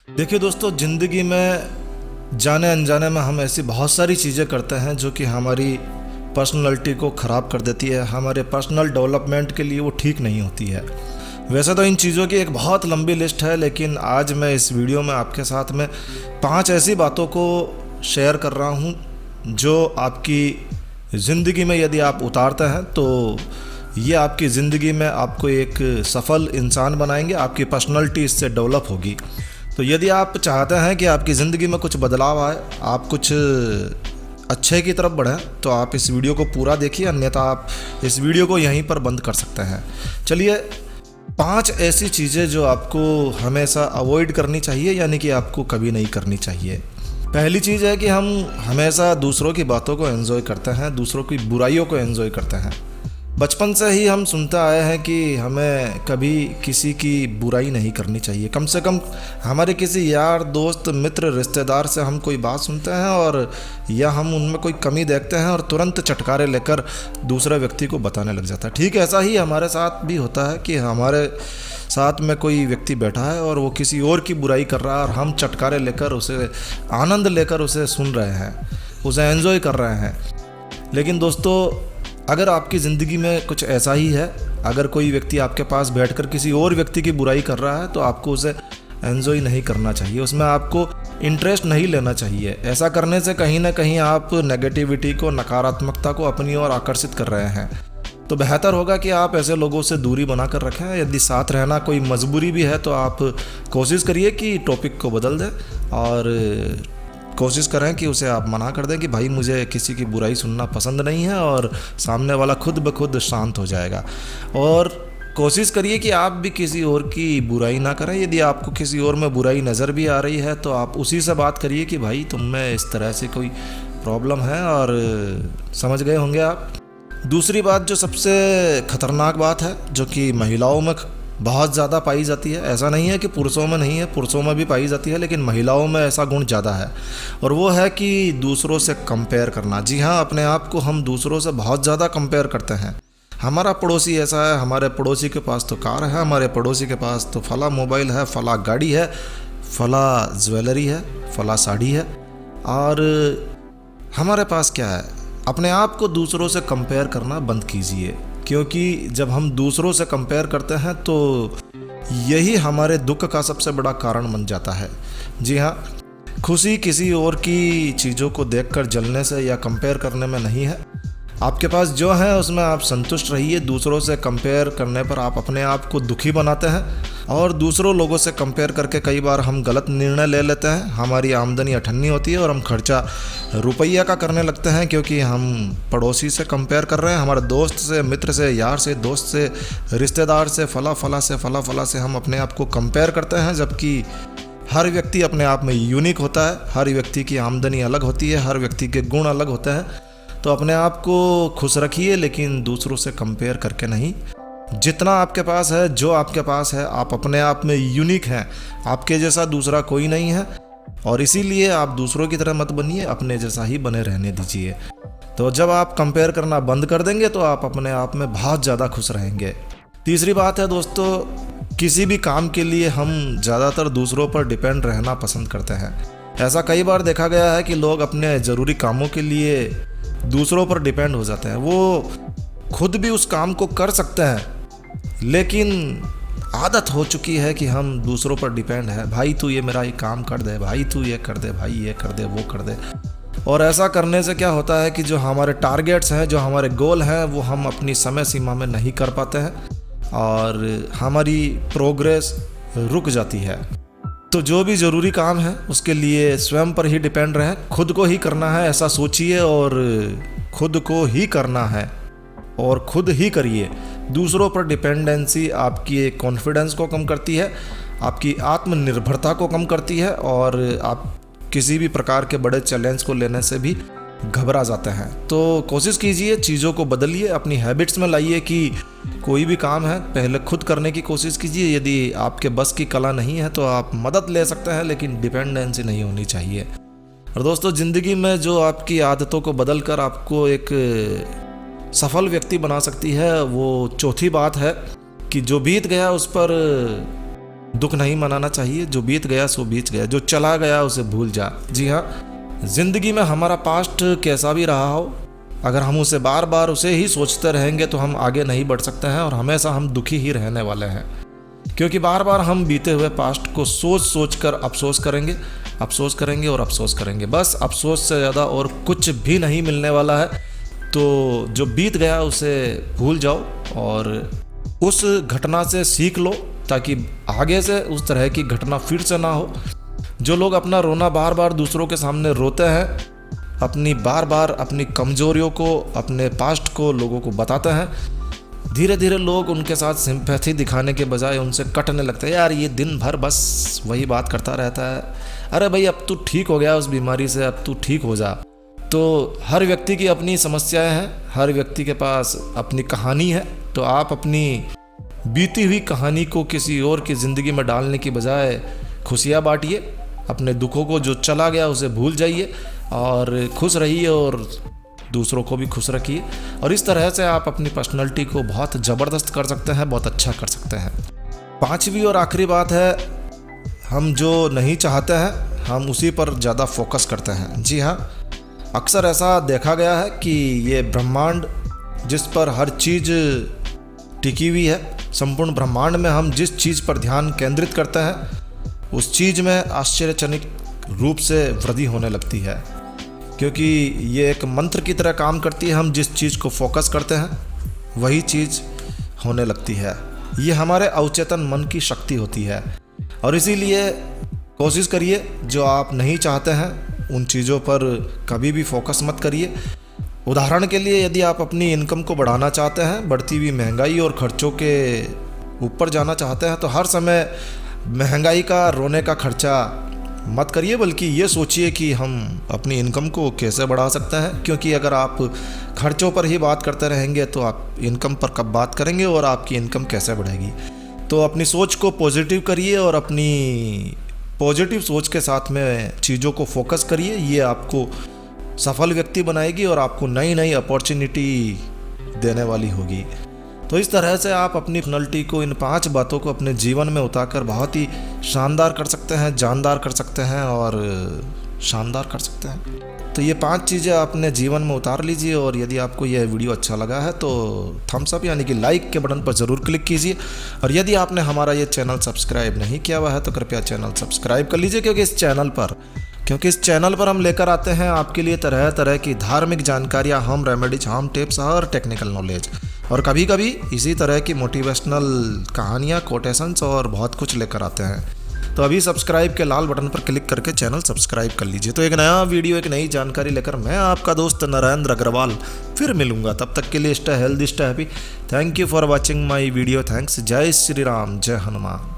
देखिए दोस्तों, ज़िंदगी में जाने अनजाने में हम ऐसी बहुत सारी चीज़ें करते हैं जो कि हमारी पर्सनैलिटी को ख़राब कर देती है, हमारे पर्सनल डेवलपमेंट के लिए वो ठीक नहीं होती है। वैसे तो इन चीज़ों की एक बहुत लंबी लिस्ट है, लेकिन आज मैं इस वीडियो में आपके साथ में 5 ऐसी बातों को शेयर कर रहा हूँ जो आपकी ज़िंदगी में यदि आप उतारते हैं तो ये आपकी ज़िंदगी में आपको एक सफल इंसान बनाएंगे, आपकी पर्सनैलिटी इससे डेवलप होगी। तो यदि आप चाहते हैं कि आपकी ज़िंदगी में कुछ बदलाव आए, आप कुछ अच्छे की तरफ बढ़ें, तो आप इस वीडियो को पूरा देखिए, अन्यथा आप इस वीडियो को यहीं पर बंद कर सकते हैं। चलिए, 5 ऐसी चीज़ें जो आपको हमेशा अवॉइड करनी चाहिए, यानी कि आपको कभी नहीं करनी चाहिए। पहली चीज़ है कि हम हमेशा दूसरों की बातों को एंजॉय करते हैं, दूसरों की बुराइयों को एंजॉय करते हैं। बचपन से ही हम सुनते आए हैं कि हमें कभी किसी की बुराई नहीं करनी चाहिए। कम से कम हमारे किसी यार, दोस्त, मित्र, रिश्तेदार से हम कोई बात सुनते हैं और या हम उनमें कोई कमी देखते हैं और तुरंत चटकारे लेकर दूसरे व्यक्ति को बताने लग जाता है। ठीक ऐसा ही हमारे साथ भी होता है कि हमारे साथ में कोई व्यक्ति बैठा है और वो किसी और की बुराई कर रहा है और हम चटकारे लेकर उसे आनंद लेकर उसे सुन रहे हैं, उसे एंजॉय कर रहे हैं। लेकिन दोस्तों, अगर आपकी ज़िंदगी में कुछ ऐसा ही है, अगर कोई व्यक्ति आपके पास बैठकर किसी और व्यक्ति की बुराई कर रहा है, तो आपको उसे एंजॉय नहीं करना चाहिए, उसमें आपको इंटरेस्ट नहीं लेना चाहिए। ऐसा करने से कहीं ना कहीं आप नेगेटिविटी को, नकारात्मकता को अपनी ओर आकर्षित कर रहे हैं। तो बेहतर होगा कि आप ऐसे लोगों से दूरी बना कर रखें। यदि साथ रहना कोई मजबूरी भी है तो आप कोशिश करिए कि टॉपिक को बदल दें और कोशिश करें कि उसे आप मना कर दें कि भाई मुझे किसी की बुराई सुनना पसंद नहीं है, और सामने वाला खुद ब खुद शांत हो जाएगा। और कोशिश करिए कि आप भी किसी और की बुराई ना करें। यदि आपको किसी और में बुराई नज़र भी आ रही है तो आप उसी से बात करिए कि भाई तुम में इस तरह से कोई प्रॉब्लम है, और समझ गए होंगे आप। दूसरी बात जो सबसे ख़तरनाक बात है, जो कि महिलाओं में बहुत ज़्यादा पाई जाती है, ऐसा नहीं है कि पुरुषों में नहीं है, पुरुषों में भी पाई जाती है, लेकिन महिलाओं में ऐसा गुण ज़्यादा है, और वो है कि दूसरों से कंपेयर करना। जी हाँ, अपने आप को हम दूसरों से बहुत ज़्यादा कंपेयर करते हैं। हमारा पड़ोसी ऐसा है, हमारे पड़ोसी के पास तो कार है, हमारे पड़ोसी के पास तो फला मोबाइल है, फला गाड़ी है, फला ज्वेलरी है, फला साड़ी है, और हमारे पास क्या है। अपने आप को दूसरों से कंपेयर करना बंद कीजिए, क्योंकि जब हम दूसरों से कंपेयर करते हैं तो यही हमारे दुख का सबसे बड़ा कारण बन जाता है। जी हाँ, खुशी किसी और की चीज़ों को देखकर जलने से या कंपेयर करने में नहीं है। आपके पास जो है उसमें आप संतुष्ट रहिए। दूसरों से कंपेयर करने पर आप अपने आप को दुखी बनाते हैं, और दूसरों लोगों से कंपेयर करके कई बार हम गलत निर्णय ले लेते हैं। हमारी आमदनी अठन्नी होती है और हम खर्चा रुपया का करने लगते हैं, क्योंकि हम पड़ोसी से कंपेयर कर रहे हैं, हमारे दोस्त से, मित्र से, यार से, दोस्त से, रिश्तेदार से, फला फला से हम अपने आप को कंपेयर करते हैं। जबकि हर व्यक्ति अपने आप में यूनिक होता है, हर व्यक्ति की आमदनी अलग होती है, हर व्यक्ति के गुण अलग होते हैं। तो अपने आप को खुश रखिए, लेकिन दूसरों से कंपेयर करके नहीं। जितना आपके पास है, जो आपके पास है, आप अपने आप में यूनिक हैं, आपके जैसा दूसरा कोई नहीं है, और इसीलिए आप दूसरों की तरह मत बनिए, अपने जैसा ही बने रहने दीजिए। तो जब आप कंपेयर करना बंद कर देंगे तो आप अपने आप में बहुत ज़्यादा खुश रहेंगे। तीसरी बात है दोस्तों, किसी भी काम के लिए हम ज़्यादातर दूसरों पर डिपेंड रहना पसंद करते हैं। ऐसा कई बार देखा गया है कि लोग अपने ज़रूरी कामों के लिए दूसरों पर डिपेंड हो जाते हैं। वो खुद भी उस काम को कर सकते हैं, लेकिन आदत हो चुकी है कि हम दूसरों पर डिपेंड है। भाई तू ये मेरा ये काम कर दे, भाई तू ये कर दे, भाई ये कर दे, वो कर दे। और ऐसा करने से क्या होता है कि जो हमारे टारगेट्स हैं, जो हमारे गोल हैं, वो हम अपनी समय सीमा में नहीं कर पाते हैं, और हमारी प्रोग्रेस रुक जाती है। तो जो भी ज़रूरी काम है उसके लिए स्वयं पर ही डिपेंड रहें, खुद को ही करना है ऐसा सोचिए, और खुद को ही करना है और खुद ही करिए। दूसरों पर डिपेंडेंसी आपकी कॉन्फिडेंस को कम करती है, आपकी आत्मनिर्भरता को कम करती है, और आप किसी भी प्रकार के बड़े चैलेंज को लेने से भी घबरा जाते हैं। तो कोशिश कीजिए, चीज़ों को बदलिए, अपनी हैबिट्स में लाइए कि कोई भी काम है पहले खुद करने की कोशिश कीजिए। यदि आपके बस की कला नहीं है तो आप मदद ले सकते हैं, लेकिन डिपेंडेंसी नहीं होनी चाहिए। और दोस्तों, ज़िंदगी में जो आपकी आदतों को बदल कर आपको एक सफल व्यक्ति बना सकती है, वो चौथी बात है कि जो बीत गया उस पर दुख नहीं मनाना चाहिए। जो बीत गया सो बीत गया, जो चला गया उसे भूल जा। जी हाँ, ज़िंदगी में हमारा पास्ट कैसा भी रहा हो, अगर हम उसे बार बार उसे ही सोचते रहेंगे तो हम आगे नहीं बढ़ सकते हैं और हमेशा हम दुखी ही रहने वाले हैं। क्योंकि बार बार हम बीते हुए पास्ट को सोच सोच कर अफसोस करेंगे, अफसोस करेंगे और अफसोस करेंगे। बस अफसोस से ज़्यादा और कुछ भी नहीं मिलने वाला है। तो जो बीत गया उसे भूल जाओ और उस घटना से सीख लो, ताकि आगे से उस तरह की घटना फिर से ना हो। जो लोग अपना रोना बार बार दूसरों के सामने रोते हैं, अपनी बार बार अपनी कमजोरियों को, अपने पास्ट को लोगों को बताते हैं, धीरे धीरे लोग उनके साथ सिंपैथी दिखाने के बजाय उनसे कटने लगते हैं। यार ये दिन भर बस वही बात करता रहता है, अरे भाई अब तू ठीक हो गया उस बीमारी से, अब तू ठीक हो जा। तो हर व्यक्ति की अपनी समस्याएं हैं, हर व्यक्ति के पास अपनी कहानी है। तो आप अपनी बीती हुई कहानी को किसी और की ज़िंदगी में डालने की बजाय खुशियाँ बांटिए। अपने दुखों को, जो चला गया उसे भूल जाइए और खुश रहिए और दूसरों को भी खुश रखिए। और इस तरह से आप अपनी पर्सनैलिटी को बहुत ज़बरदस्त कर सकते हैं, बहुत अच्छा कर सकते हैं। पांचवी और आखिरी बात है, हम जो नहीं चाहते हैं हम उसी पर ज़्यादा फोकस करते हैं। जी हाँ, अक्सर ऐसा देखा गया है कि ये ब्रह्मांड जिस पर हर चीज़ टिकी हुई है, संपूर्ण ब्रह्मांड में हम जिस चीज़ पर ध्यान केंद्रित करते हैं उस चीज़ में आश्चर्यजनक रूप से वृद्धि होने लगती है। क्योंकि ये एक मंत्र की तरह काम करती है, हम जिस चीज़ को फोकस करते हैं वही चीज़ होने लगती है। ये हमारे अवचेतन मन की शक्ति होती है। और इसीलिए कोशिश करिए, जो आप नहीं चाहते हैं उन चीज़ों पर कभी भी फोकस मत करिए। उदाहरण के लिए, यदि आप अपनी इनकम को बढ़ाना चाहते हैं, बढ़ती हुई महंगाई और खर्चों के ऊपर जाना चाहते हैं, तो हर समय महंगाई का, रोने का खर्चा मत करिए, बल्कि ये सोचिए कि हम अपनी इनकम को कैसे बढ़ा सकते हैं। क्योंकि अगर आप खर्चों पर ही बात करते रहेंगे तो आप इनकम पर कब बात करेंगे और आपकी इनकम कैसे बढ़ेगी। तो अपनी सोच को पॉजिटिव करिए और अपनी पॉजिटिव सोच के साथ में चीज़ों को फोकस करिए। ये आपको सफल व्यक्ति बनाएगी और आपको नई नई अपॉर्चुनिटी देने वाली होगी। तो इस तरह से आप अपनी पर्सनैलिटी को, इन 5 बातों को अपने जीवन में उतारकर बहुत ही शानदार कर सकते हैं, जानदार कर सकते हैं और शानदार कर सकते हैं। तो ये 5 चीज़ें अपने जीवन में उतार लीजिए। और यदि आपको यह वीडियो अच्छा लगा है तो थम्स अप यानी कि लाइक के बटन पर ज़रूर क्लिक कीजिए। और यदि आपने हमारा ये चैनल सब्सक्राइब नहीं किया हुआ है तो कृपया चैनल सब्सक्राइब कर लीजिए। क्योंकि इस चैनल पर हम लेकर आते हैं आपके लिए तरह तरह की धार्मिक जानकारियाँ, होम रेमेडीज, होम टिप्स और टेक्निकल नॉलेज, और कभी कभी इसी तरह की मोटिवेशनल कहानियाँ, कोटेशंस और बहुत कुछ लेकर आते हैं। तो अभी सब्सक्राइब के लाल बटन पर क्लिक करके चैनल सब्सक्राइब कर लीजिए। तो एक नया वीडियो, एक नई जानकारी लेकर मैं आपका दोस्त नरेंद्र अग्रवाल फिर मिलूंगा। तब तक के लिए stay healthy, stay happy. Thank you for watching my video. Thanks. जय श्री राम, जय हनुमान।